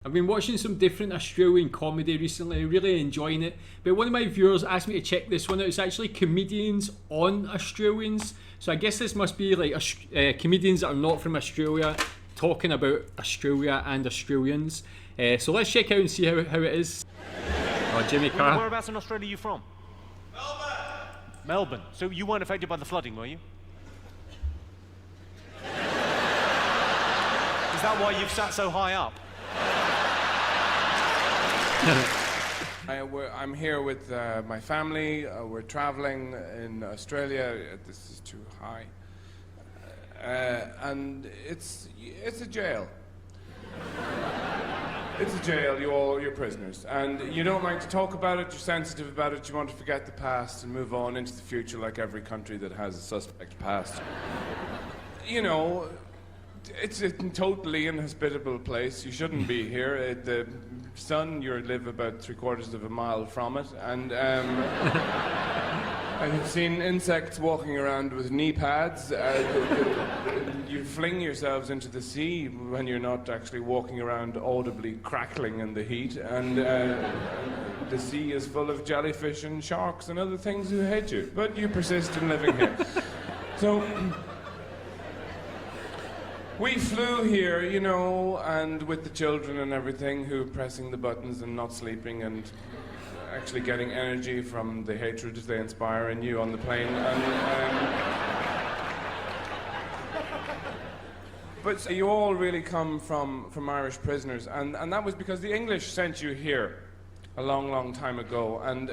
I've been watching some different Australian comedy recently, really enjoying it. But one of my viewers asked me to check this one out. It's actually comedians on Australians. So I guess this must be like comedians that are not from Australia talking about Australia and Australians. So let's check out and see how it is. Oh, Jimmy Carr. Whereabouts in Australia are you from? Melbourne! Melbourne. So you weren't affected by the flooding, were you? Is that why you've sat so high up? I'm here with my family. We're traveling in Australia. This is too high. And it's a jail. It's a jail. You're prisoners. And you don't like to talk about it. You're sensitive about it. You want to forget the past and move on into the future like every country that has a suspect past. You know, it's a totally inhospitable place. You shouldn't be here. The sun, you live about 3/4 of a mile from it. And I've seen insects walking around with knee pads. You fling yourselves into the sea when you're not actually walking around audibly crackling in the heat. And the sea is full of jellyfish and sharks and other things who hate you. But you persist in living here. So we flew here, you know, and with the children and everything who are pressing the buttons and not sleeping and actually getting energy from the hatred they inspire in you on the plane. But you all really come from Irish prisoners, and that was because the English sent you here a long, long time ago. And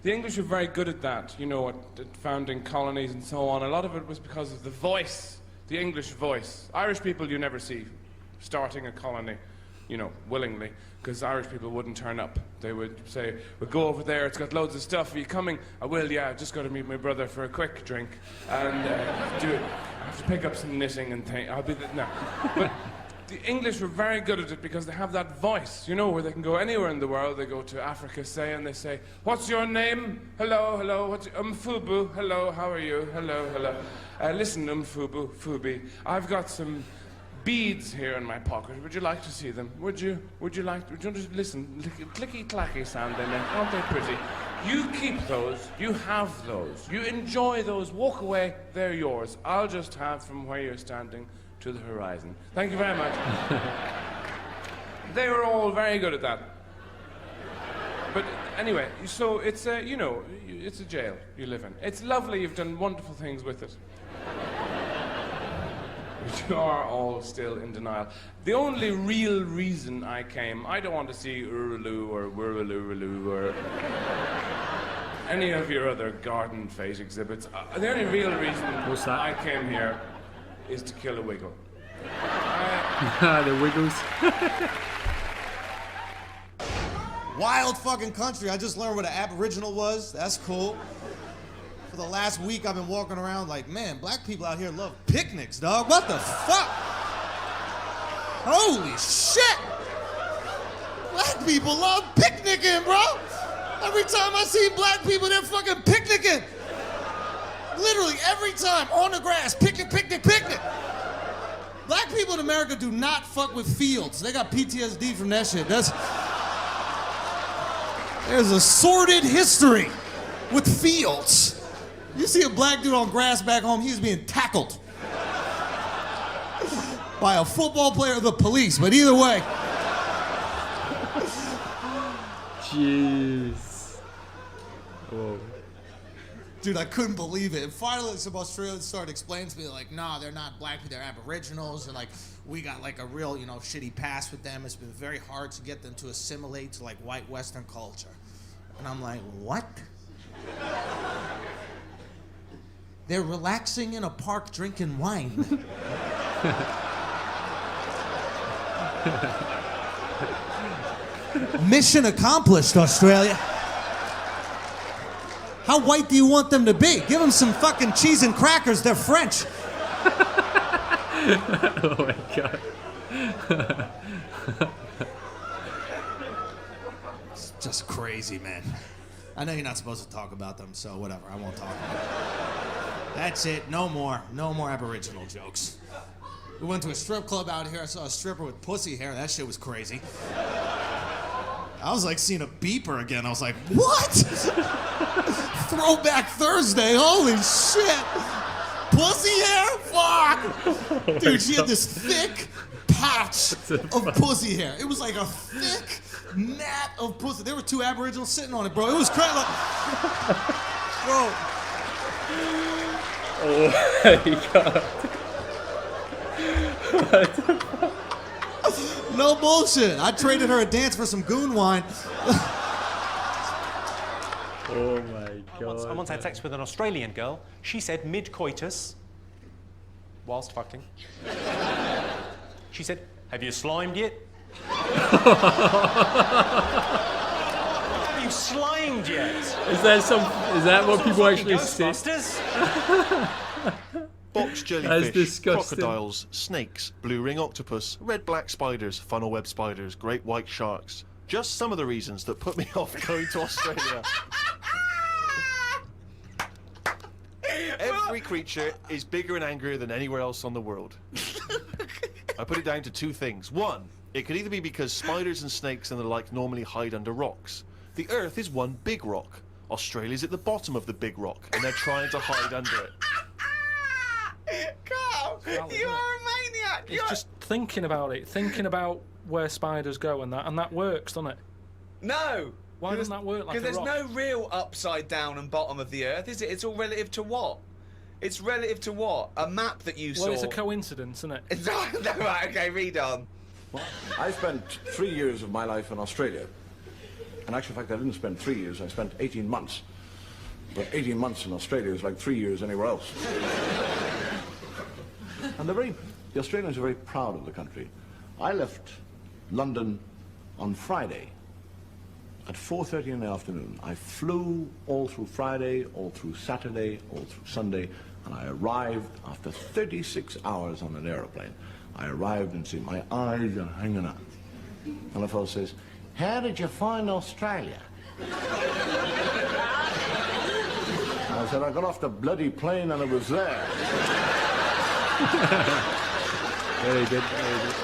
the English were very good at that, you know, at founding colonies and so on. A lot of it was because of the voice. The English voice. Irish people you never see starting a colony, you know, willingly, because Irish people wouldn't turn up. They would say, we'll go over there, it's got loads of stuff, are you coming? I will, yeah, I've just got to meet my brother for a quick drink. And I have to pick up some knitting and things. I'll be no. But the English were very good at it because they have that voice, you know, where they can go anywhere in the world. They go to Africa, say, and they say, what's your name? Hello, hello, what's your, Fubu, hello, how are you? Hello, hello. Listen, Fubi, I've got some beads here in my pocket. Would you like to see them? Would you just listen? Clicky clacky sound they make. Aren't they pretty? You keep those. You have those. You enjoy those. Walk away. They're yours. I'll just have from where you're standing to the horizon. Thank you very much. They were all very good at that. But anyway, so it's a, you know, it's a jail you live in. It's lovely. You've done wonderful things with it. But you are all still in denial. The only real reason I came, I don't want to see Urulu or Wurulurulu or any of your other garden fete exhibits. The only real reason I came here is to kill a wiggle. The wiggles. Wild fucking country. I just learned what an Aboriginal was. That's cool. For the last week, I've been walking around like, man, black people out here love picnics, dog. What the fuck? Holy shit! Black people love picnicking, bro. Every time I see black people, they're fucking picnicking. Literally every time, on the grass, picnic, picnic, picnic. Black people in America do not fuck with fields. They got PTSD from that shit. There's a sordid history with fields. You see a black dude on grass back home, he's being tackled by a football player or the police, but either way. Jeez. Whoa. Dude, I couldn't believe it. And finally, some Australians started explaining to me, like, nah, they're not black people, they're Aboriginals, and like, we got like a real, you know, shitty past with them. It's been very hard to get them to assimilate to like white Western culture. And I'm like, what? They're relaxing in a park drinking wine. Mission accomplished, Australia. How white do you want them to be? Give them some fucking cheese and crackers, they're French. Oh my God. It's just crazy, man. I know you're not supposed to talk about them, so whatever, I won't talk about it. That's it, no more Aboriginal jokes. We went to a strip club out here. I saw a stripper with pussy hair. That shit was crazy. I was like seeing a beeper again. I was like, what? Throwback Thursday. Holy shit. Pussy hair? Fuck. Dude, she had this thick patch of pussy hair. It was like a thick mat of pussy. There were two Aboriginals sitting on it, bro. It was crazy. Like, bro. Oh my god. No bullshit. I traded her a dance for some goon wine. Oh my god. I once had sex with an Australian girl. She said mid-coitus, whilst fucking. She said, "Have you slimed yet?" Have you slimed yet? Is that what people actually say? Ghostbusters? Box That's jellyfish, disgusting. crocodiles, snakes, blue ring octopus, red-black spiders, funnel web spiders, great white sharks. Just some of the reasons that put me off going to Australia. Every creature is bigger and angrier than anywhere else on the world. I put it down to two things. One, it could either be because spiders and snakes and the like normally hide under rocks. The Earth is one big rock. Australia's at the bottom of the big rock, and they're trying to hide under it. Carl, you are a maniac. It's just thinking about it, thinking about where spiders go and that works, doesn't it? No. Why doesn't that work like a Because there's rock? no real upside down and bottom of the earth, is it? It's all relative to what? It's relative to what? A map that you saw. Well, it's a coincidence, isn't it? No, right, okay, read on. I spent 3 years of my life in Australia. In actual fact, I didn't spend 3 years, I spent 18 months. But 18 months in Australia is like 3 years anywhere else. And the Australians are very proud of the country. I left London on Friday at 4:30 in the afternoon. I flew all through Friday, all through Saturday, all through Sunday, and I arrived after 36 hours on an aeroplane. I arrived and see my eyes are hanging out. And the fellow says, "How did you find Australia?" I said, "I got off the bloody plane and it was there." Very good, very good.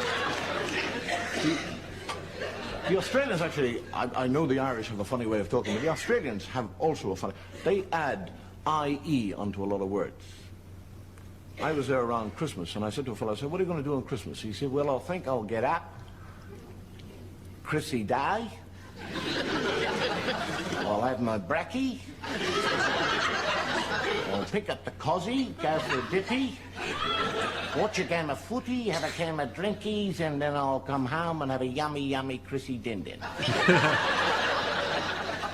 The Australians actually, I know the Irish have a funny way of talking, but the Australians have also a funny, they add IE onto a lot of words. I was there around Christmas and I said to a fellow, I said, "What are you going to do on Christmas?" He said, "Well, I think I'll get up, Chrissy Day, I'll have my brekkie, I'll pick up the cozzy, go for a dippy, watch a game of footy, have a game of drinkies, and then I'll come home and have a yummy, yummy Chrissy Din Din."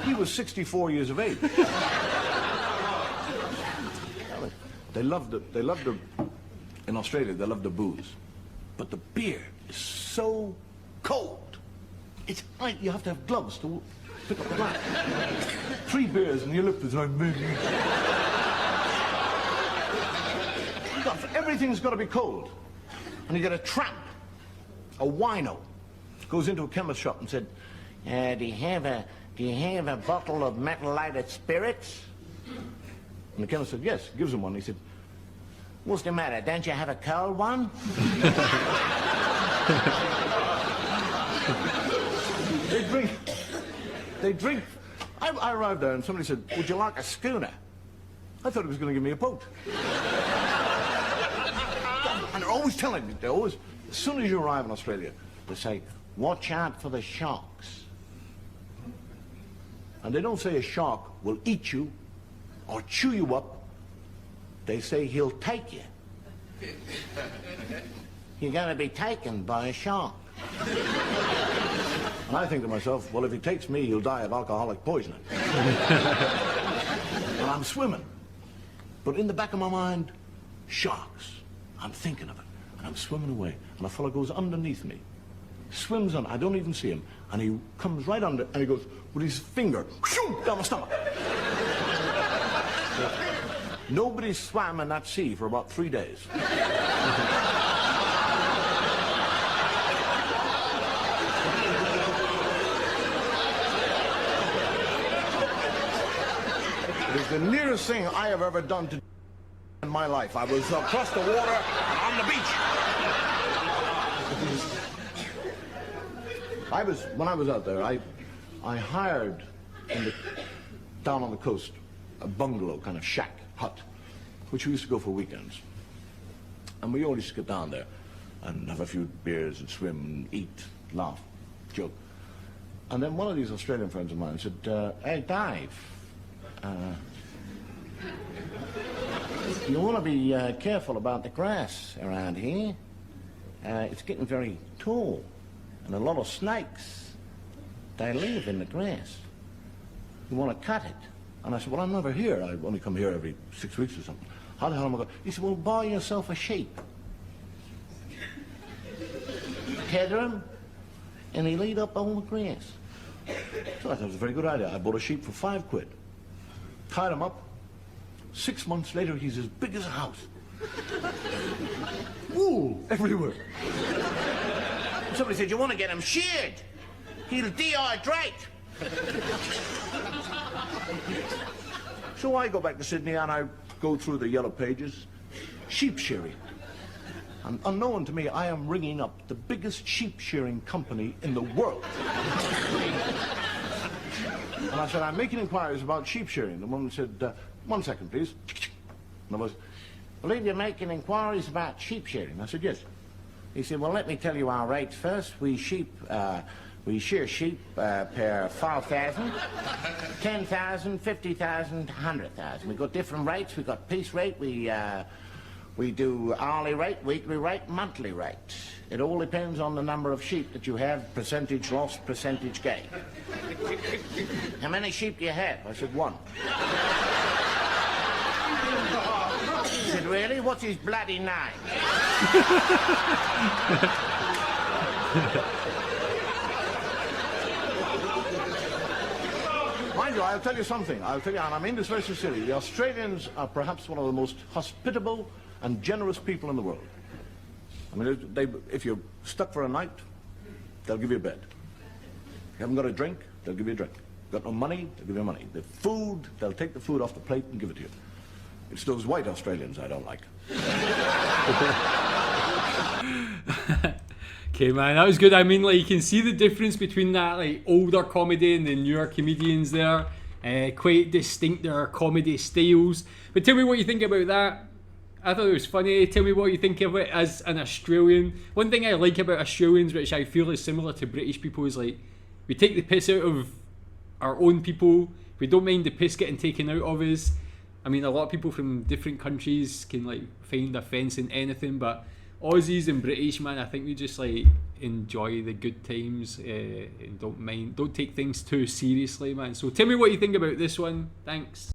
He was 64 years of age. They loved in Australia, they loved the booze. But the beer is so cold. It's like you have to have gloves to pick up the glass. 3 beers and your lip is like... Everything's got to be cold. And you get a tramp, a wino, goes into a chemist shop and said, do you have a bottle of methylated spirits?" And the chemist said, "Yes." Gives him one. He said, "What's the matter? Don't you have a cold one?" They drink. I arrived there and somebody said, "Would you like a schooner?" I thought he was going to give me a boat. And they're always telling me, as soon as you arrive in Australia, they say, "Watch out for the sharks." And they don't say a shark will eat you or chew you up. They say he'll take you. You're going to be taken by a shark. And I think to myself, well, if he takes me, he'll die of alcoholic poisoning. And I'm swimming. But in the back of my mind, sharks. I'm thinking of it. And I'm swimming away. And a fellow goes underneath me. Swims on. I don't even see him. And he comes right under, and he goes with his finger, down my stomach. Nobody swam in that sea for about 3 days. It is the nearest thing I have ever done to in my life. I was across the water and on the beach. When I was out there, I hired down on the coast a bungalow, kind of shack, hut, which we used to go for weekends. And we always get down there and have a few beers and swim and eat, laugh, joke. And then one of these Australian friends of mine said, hey, Dave, you want to be careful about the grass around here. It's getting very tall, and a lot of snakes, they live in the grass. You want to cut it. And I said, well, I'm never here. I only come here every 6 weeks or something. How the hell am I going? He said, well, buy yourself a sheep. Tether him, and he'll eat up all the grass. So I thought it was a very good idea. I bought a sheep for £5. Tied him up. 6 months later, he's as big as a house. Wool everywhere. Somebody said, you want to get him sheared? He'll dehydrate. So I go back to Sydney and I go through the yellow pages. Sheep shearing. And unknown to me, I am ringing up the biggest sheep shearing company in the world. And I said, I'm making inquiries about sheep shearing. The woman said, 1 second, please. And I was, I believe you're making inquiries about sheep shearing. I said, yes. He said, well, let me tell you our rates first. We shear sheep per 5,000, 10,000, 50,000, 100,000. We've got different rates. We've got piece rate. We do hourly rate, weekly rate, monthly rate. It all depends on the number of sheep that you have, percentage loss, percentage gain. How many sheep do you have? I said, 1. He said, really? What's his bloody name? Mind you, I'll tell you something. I'll tell you, and I mean this very sincerely. The Australians are perhaps one of the most hospitable and generous people in the world. I mean, if you're stuck for a night, they'll give you a bed. You haven't got a drink, they'll give you a drink. Got no money, they'll give you money. The food, they'll take the food off the plate and give it to you. It's those white Australians I don't like. Okay, man, that was good. I mean, like, you can see the difference between that, like, older comedy and the newer comedians there. Quite distinct, their comedy styles. But tell me what you think about that. I thought it was funny. Tell me what you think of it as an Australian. One thing I like about Australians, which I feel is similar to British people, is like, we take the piss out of our own people. We don't mind the piss getting taken out of us. I mean, a lot of people from different countries can, like, find offence in anything, but Aussies and British, man, I think we just, like, enjoy the good times and don't take things too seriously, man. So tell me what you think about this one. Thanks.